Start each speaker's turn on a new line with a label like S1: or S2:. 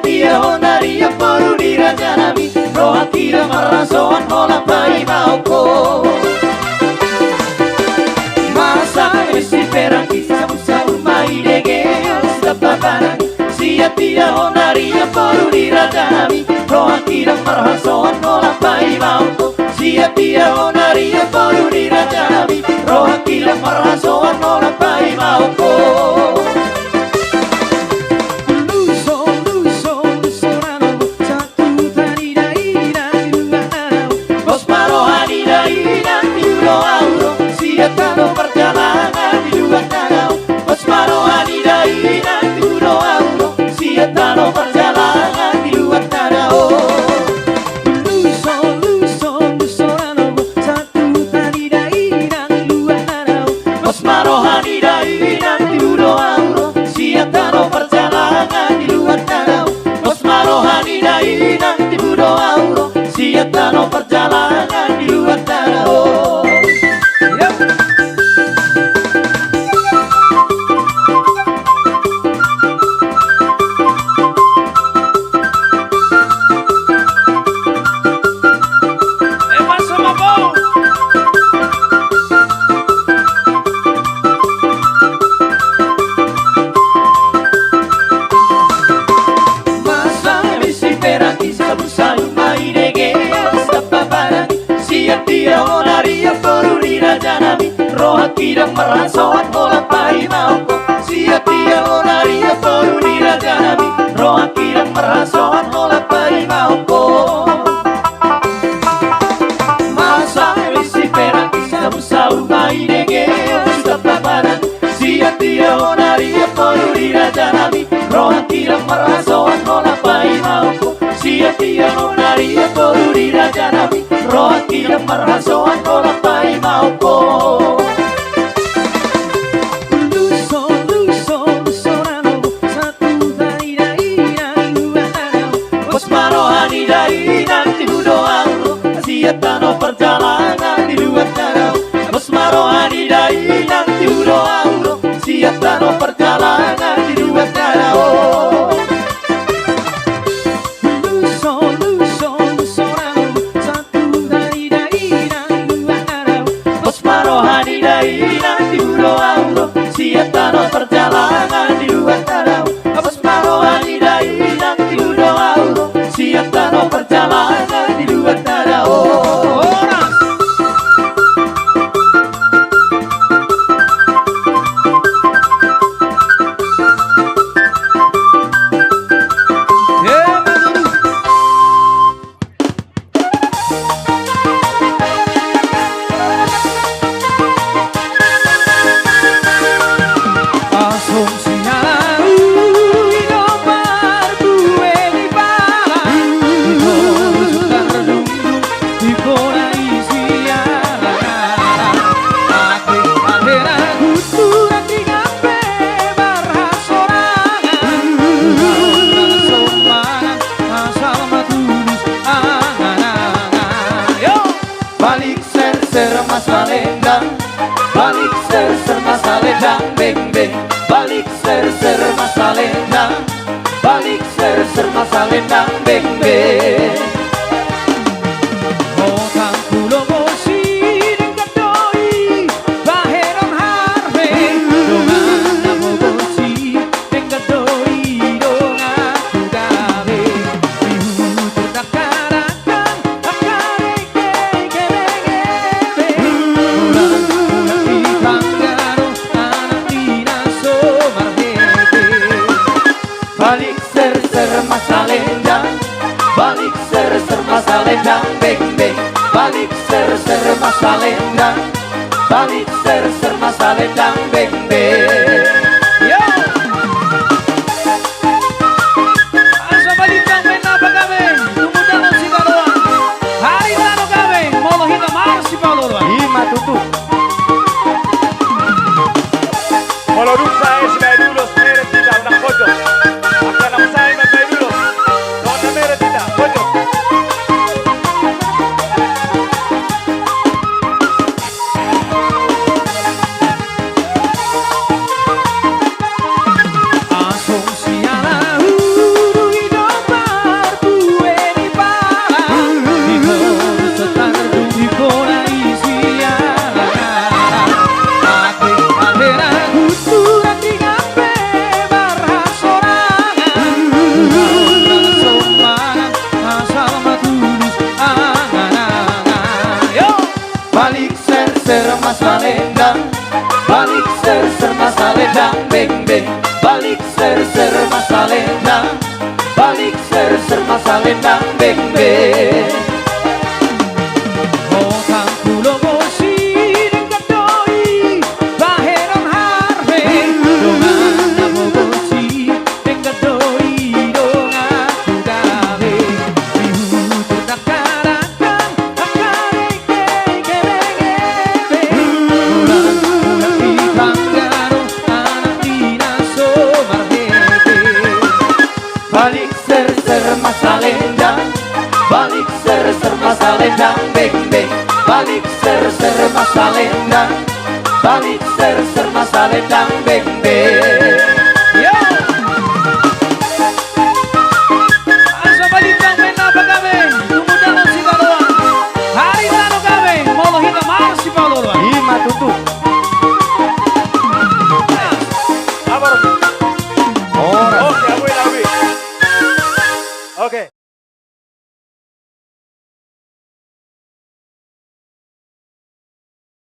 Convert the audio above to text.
S1: Tia honaria poru di rajanami roha tira marasoan mola pai mauko masa esi perang kisah sabu mai dege sababana sia tia honaria poru di rajanami roha tira marasoan mola pai mauko sia tia honaria poru di rajanami roha tira marasoan mola pai mauko Tano perjalanan di luar danau Osmaro Anida Ina Turo Auro Siatano perjalanan di luar danau Lusorano satu tadi daina di luar danau Osmaro Anida Ina Turo Auro Siatano perjalanan di luar danau Osmaro Anida Ina Turo Auro Siatano perjalanan di luar danau roha kirang merasawan mola pai mauko sia tia onaria poru di rajanami roha kirang merasawan mola pai mauko masa isi perang kisah musau mai dege sababanan sia tia onaria poru di rajanami roha kirang merasawan mola pai mauko sia tia onaria poru di rajanami roha kirang merasawan mola pai mauko nanti budoang siatano perjalanan di luar danau Osmaro Anidai nanti budoang siatano perjalanan di luar danau satu dari daerah luar danau Osmaro Anidai nanti budoang siatano perjalanan di luar danau Osmaro Anidai nanti budoang siatano perjalanan di luar danau balik ser masalendang beng beng balik ser masalendang balik ser masalendang beng beng Otang pulo mosi dengan doi baheron harve dongan namo mosi dengan doi dongan kugabe dihutur dakarakan akare kebengebe balik ser masalendang balik ser masalendang beng beng balik ser masalendang balik ser masalendang beng beng yo asa balitang mena pagabe tumudan ang sigaloan ha
S2: produk saya sudah dulu merek tidak unang pojok. Akan nama saya memang dulu. Nona merek tidak pojok.
S1: Balik ser masa lendang, balik ser masa lendang, beng beng. Balik ser masa lendang, balik ser masa lendang, beng beng. Otang pulo bosi dengan doi, baheron harve, dongan namo bosi dengan doi, dongan kudabe. Bihu terdakarakan, akareke gebeng-gebeng. Ulang di Banggaro, anak dinaso marhete. Balik ser masa lendang, balik ser masa lendang, beng beng. Balik ser masa lendang, balik ser masa lendang, beng beng.